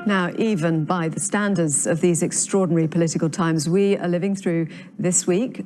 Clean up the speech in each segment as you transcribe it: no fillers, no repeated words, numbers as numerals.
Now, even by the standards of these extraordinary political times we are living through this week,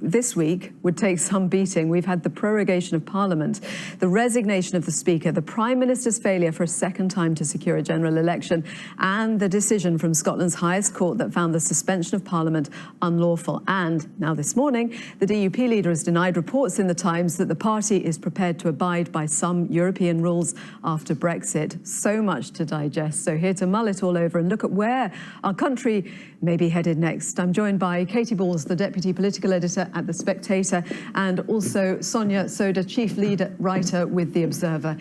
this week would take some beating. We've had the prorogation of Parliament, the resignation of the Speaker, the Prime Minister's failure for a second time to secure a general election, and the decision from Scotland's highest court that found the suspension of Parliament unlawful. And now this morning, the DUP leader has denied reports in the Times that the party is prepared to abide by some European rules after Brexit. So much to digest. So here to mull it all over and look at where our country may be headed next, I'm joined by Katy Balls, the Deputy Political Editor at The Spectator, and also Sonia Sodha, Chief Lead Writer with The Observer.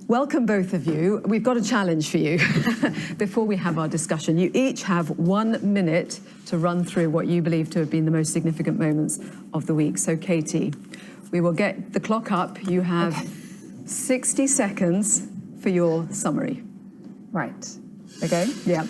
Welcome, both of you. We've got a challenge for you before we have our discussion. You each have 1 minute to run through what you believe to have been the most significant moments of the week. So, Katy, we will get the clock up. You have 60 seconds for your summary. Right. Okay? Yeah.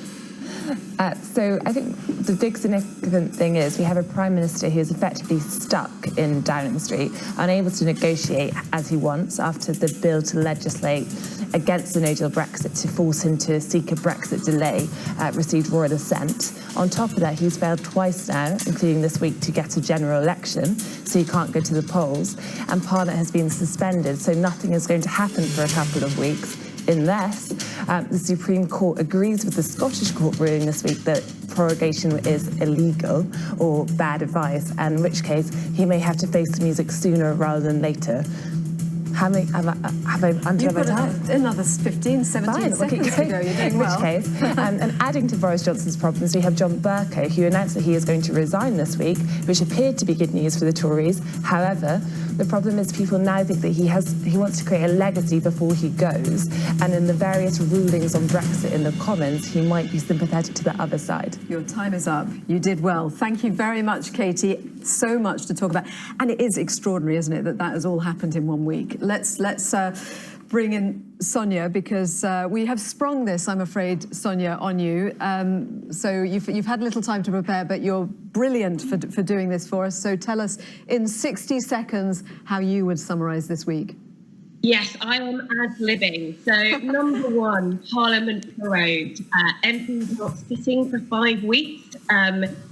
So I think the big significant thing is we have a Prime Minister who is effectively stuck in Downing Street, unable to negotiate as he wants after the bill to legislate against the no-deal Brexit to force him to seek a Brexit delay received royal assent. On top of that, he's failed twice now, including this week, to get a general election, so he can't go to the polls. And Parliament has been suspended, so nothing is going to happen for a couple of weeks, unless the Supreme Court agrees with the Scottish Court ruling this week that prorogation is illegal or bad advice, and in which case he may have to face the music sooner rather than later. Have I You've got another 15, 17 seconds to go. You're doing well. In which case, and adding to Boris Johnson's problems, we have John Bercow, who announced that he is going to resign this week, which appeared to be good news for the Tories. However, the problem is people now think that he wants to create a legacy before he goes, and in the various rulings on Brexit in the Commons, he might be sympathetic to the other side. Your time is up. You did well. Thank you very much, Katy. So much to talk about. And it is extraordinary, isn't it, that has all happened in 1 week. Let's bring in Sonia, because we have sprung this, I'm afraid, Sonia, on you. So you've had a little time to prepare, but you're brilliant for doing this for us. So tell us in 60 seconds how you would summarise this week. Yes, I am ad-libbing. So, number one, Parliament prorogued. MPs not sitting for 5 weeks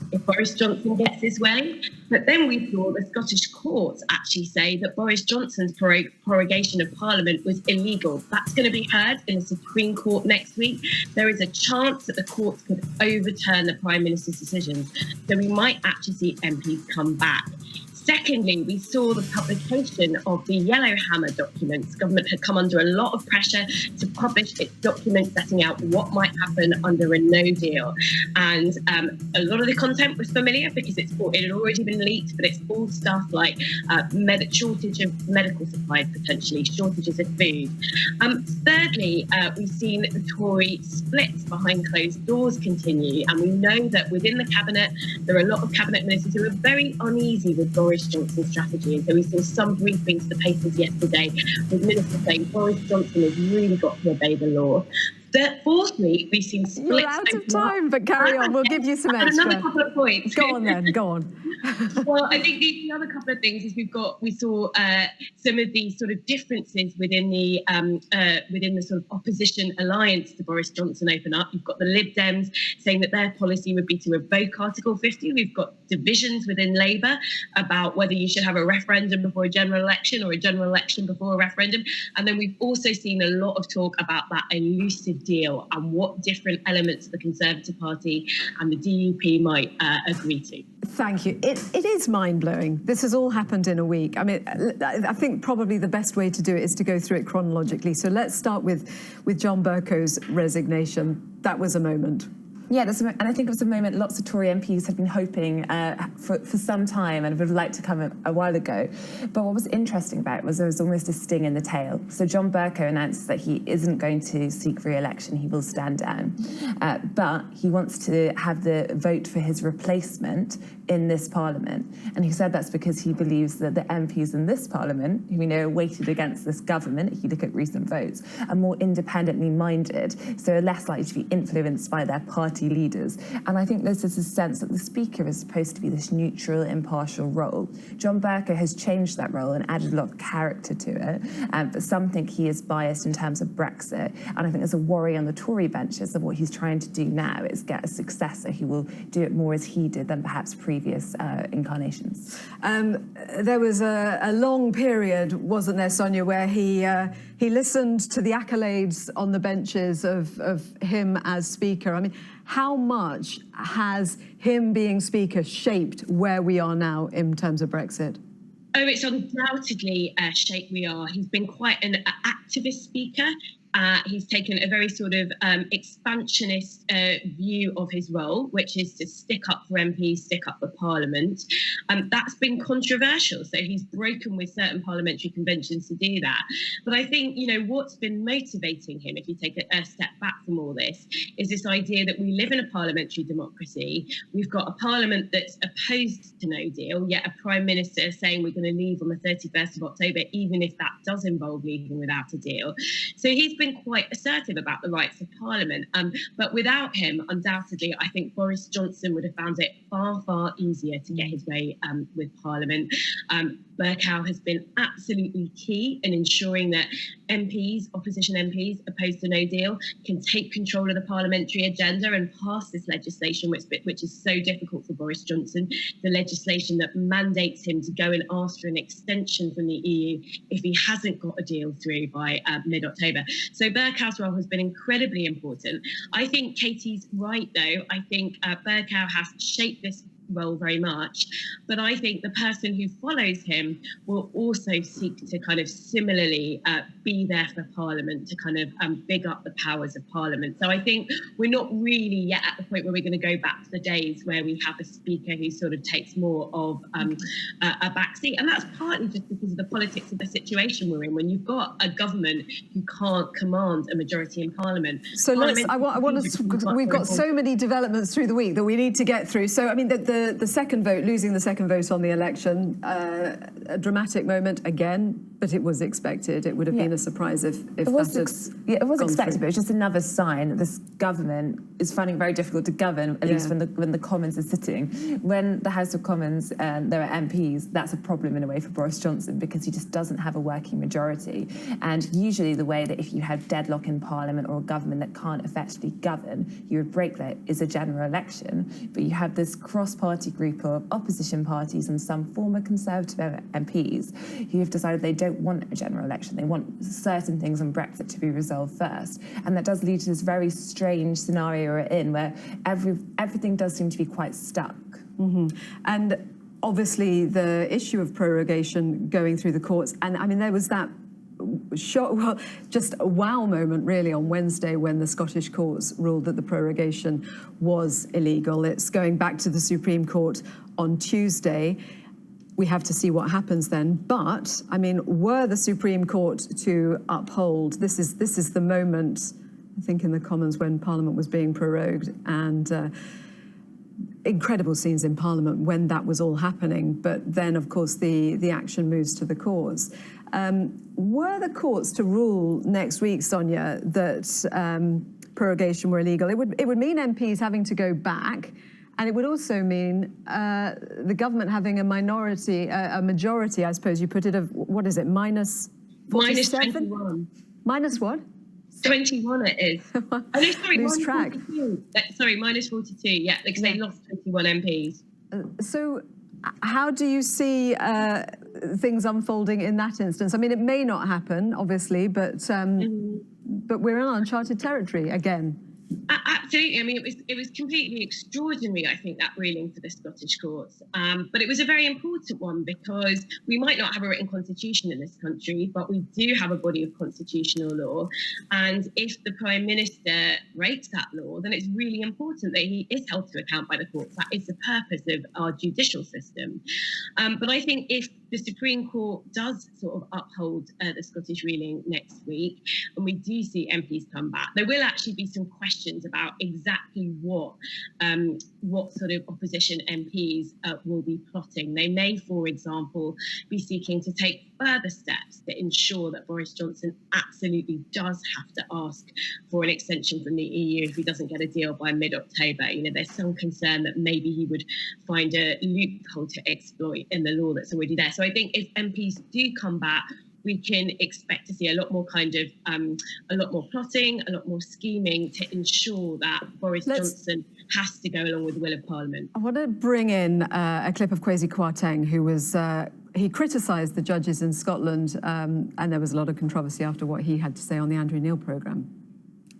if Boris Johnson gets his way. But then we saw the Scottish courts actually say that Boris Johnson's prorogation of Parliament was illegal. That's going to be heard in the Supreme Court next week. There is a chance that the courts could overturn the Prime Minister's decisions. So we might actually see MPs come back. Secondly, we saw the publication of the Yellowhammer documents. Government had come under a lot of pressure to publish its documents setting out what might happen under a no deal. And a lot of the content was familiar because it had already been leaked, but it's all stuff like shortage of medical supplies, potentially, shortages of food. Thirdly, we've seen the Tory splits behind closed doors continue. And we know that within the Cabinet, there are a lot of Cabinet ministers who are very uneasy with Boris Johnson's strategy. And so we saw some briefings to the papers yesterday with ministers saying Boris Johnson has really got to obey the law. Fourthly, we've seen splits. You're out of time, but carry on. We'll give you some extra. Another couple of points. Go on then, go on. Well, I think the other couple of things is we saw some of the sort of differences within the sort of opposition alliance to Boris Johnson open up. You've got the Lib Dems saying that their policy would be to revoke Article 50. We've got divisions within Labour about whether you should have a referendum before a general election or a general election before a referendum. And then we've also seen a lot of talk about that elusive deal and what different elements of the Conservative Party and the DUP might agree to. Thank you. It is mind-blowing. This has all happened in a week. I mean, I think probably the best way to do it is to go through it chronologically. So let's start with John Bercow's resignation. That was a moment. Yeah, and I think it was a moment lots of Tory MPs had been hoping for some time and would have liked to come a while ago. But what was interesting about it was there was almost a sting in the tail. So John Bercow announced that he isn't going to seek re-election, he will stand down. But he wants to have the vote for his replacement in this parliament. And he said that's because he believes that the MPs in this parliament, who we know are weighted against this government, if you look at recent votes, are more independently minded, so are less likely to be influenced by their party leaders. And I think there's this sense that the Speaker is supposed to be this neutral, impartial role. John Bercow has changed that role and added a lot of character to it, but some think he is biased in terms of Brexit. And I think there's a worry on the Tory benches that what he's trying to do now is get a successor who will do it more as he did than perhaps previous incarnations. There was a long period, wasn't there, Sonia, where he listened to the accolades on the benches of him as Speaker. I mean, how much has him being Speaker shaped where we are now in terms of Brexit? Oh, it's undoubtedly shaped we are. He's been quite an activist Speaker. He's taken a very sort of expansionist view of his role, which is to stick up for MPs, stick up for Parliament. That's been controversial. So he's broken with certain parliamentary conventions to do that. But I think, what's been motivating him, if you take a step back from all this, is this idea that we live in a parliamentary democracy. We've got a parliament that's opposed to no deal, yet a Prime Minister saying we're going to leave on the 31st of October, even if that does involve leaving without a deal. So he's been quite assertive about the rights of Parliament. But without him, undoubtedly, I think Boris Johnson would have found it far, far easier to get his way with Parliament. Bercow has been absolutely key in ensuring that MPs, opposition MPs, opposed to no deal, can take control of the parliamentary agenda and pass this legislation, which is so difficult for Boris Johnson, the legislation that mandates him to go and ask for an extension from the EU if he hasn't got a deal through by mid-October. So Bercow's role has been incredibly important. I think Katy's right, though. I think Bercow has shaped this role very much, but I think the person who follows him will also seek to kind of similarly be there for Parliament, to kind of big up the powers of Parliament. So I think we're not really yet at the point where we're going to go back to the days where we have a Speaker who sort of takes more of a backseat, and that's partly just because of the politics of the situation we're in, when you've got a government who can't command a majority in Parliament. So we've got so many developments through the week that we need to get through. So I mean, the second vote, losing the second vote on the election, a dramatic moment again, but it was expected. It would have been a surprise if it was expected, but it was just another sign that this government is finding it very difficult to govern, at least when the Commons are sitting. When the House of Commons there are MPs, that's a problem in a way for Boris Johnson, because he just doesn't have a working majority. And usually the way that if you have deadlock in Parliament or a government that can't effectively govern, you would break that is a general election. But you have this cross-party group of opposition parties and some former Conservative MPs who have decided they don't want a general election. They want certain things on Brexit to be resolved first. And that does lead to this very strange scenario we're in, where everything does seem to be quite stuck. Mm-hmm. And obviously the issue of prorogation going through the courts, and I mean, there was that just a wow moment really on Wednesday when the Scottish courts ruled that the prorogation was illegal. It's going back to the Supreme Court on Tuesday. We have to see what happens then. But I mean, were the Supreme Court to uphold, this is the moment, I think, in the Commons when Parliament was being prorogued, and incredible scenes in Parliament when that was all happening. But then, of course, the action moves to the courts. Were the courts to rule next week, Sonia, that prorogation were illegal, it would mean MPs having to go back, and it would also mean the government having a majority, I suppose you put it, of, what is it, minus 47? Minus 21. Minus what? 21 it is. Oh, no, sorry, lose track. 42. Sorry, minus 42, yeah, because they lost 21 MPs. So how do you see things unfolding in that instance? I mean, it may not happen, obviously, but we're in uncharted territory again. Absolutely. I mean, it was completely extraordinary, I think, that ruling for the Scottish courts. But it was a very important one, because we might not have a written constitution in this country, but we do have a body of constitutional law. And if the Prime Minister breaks that law, then it's really important that he is held to account by the courts. That is the purpose of our judicial system. But I think if the Supreme Court does sort of uphold the Scottish ruling next week, and we do see MPs come back, there will actually be some questions conversations about exactly what sort of opposition MPs will be plotting. They may, for example, be seeking to take further steps to ensure that Boris Johnson absolutely does have to ask for an extension from the EU if he doesn't get a deal by mid-October. You know, there's some concern that maybe he would find a loophole to exploit in the law that's already there. So I think if MPs do come back, we can expect to see a lot more a lot more plotting, a lot more scheming to ensure that Boris Johnson has to go along with the will of Parliament. I want to bring in a clip of Kwesi Kwarteng, who was he criticised the judges in Scotland, and there was a lot of controversy after what he had to say on the Andrew Neil programme.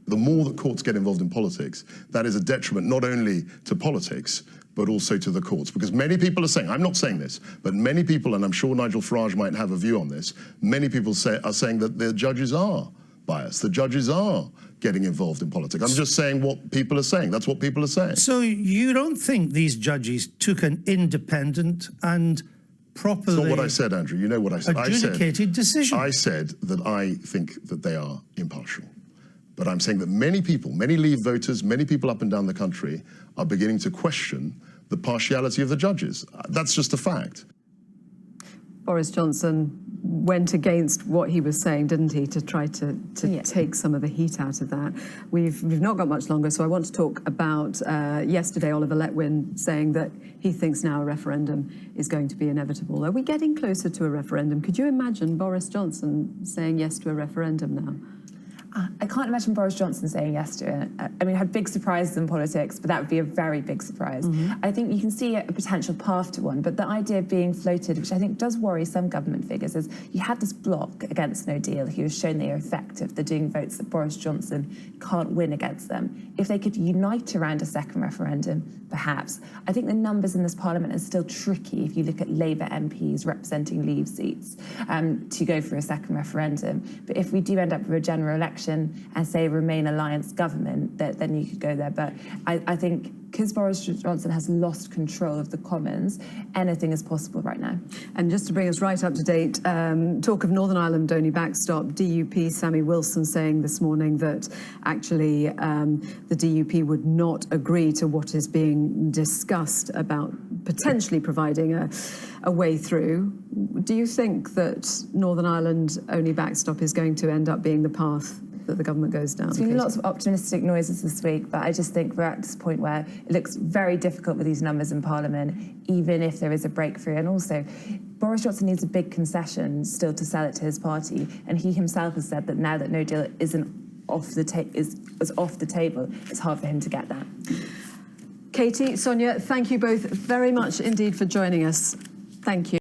The more that courts get involved in politics, that is a detriment not only to politics, but also to the courts. Because many people are saying, I'm not saying this, but many people, and I'm sure Nigel Farage might have a view on this, many people are saying that the judges are biased. The judges are getting involved in politics. I'm just saying what people are saying. That's what people are saying. So you don't think these judges took an independent and properly... That's not what I said, Andrew. You know what I said. Adjudicated decision. I said that I think that they are impartial. But I'm saying that many people, many Leave voters, many people up and down the country are beginning to question the partiality of the judges. That's just a fact. Boris Johnson went against what he was saying, didn't he, to try to take some of the heat out of that. We've not got much longer, so I want to talk about yesterday Oliver Letwin saying that he thinks now a referendum is going to be inevitable. Are we getting closer to a referendum? Could you imagine Boris Johnson saying yes to a referendum now? I can't imagine Boris Johnson saying yes to it. I mean, I had big surprises in politics, but that would be a very big surprise. I think you can see a potential path to one, but the idea being floated, which I think does worry some government figures, is you had this bloc against no deal who has shown they are effective. They're doing votes that Boris Johnson can't win against them. If they could unite around a second referendum, perhaps. I think the numbers in this parliament are still tricky if you look at Labour MPs representing Leave seats to go for a second referendum. But if we do end up with a general election and say Remain Alliance government, then you could go there. But I think because Boris Johnson has lost control of the Commons, anything is possible right now. And just to bring us right up to date, talk of Northern Ireland only backstop, DUP Sammy Wilson saying this morning that actually the DUP would not agree to what is being discussed about potentially providing a way through. Do you think that Northern Ireland only backstop is going to end up being the path that the government goes down? There's been lots of optimistic noises this week, but I just think we're at this point where it looks very difficult with these numbers in Parliament, even if there is a breakthrough. And also, Boris Johnson needs a big concession still to sell it to his party, and he himself has said that now that no deal isn't off the table, it's hard for him to get that. Katy, Sonia, thank you both very much indeed for joining us. Thank you.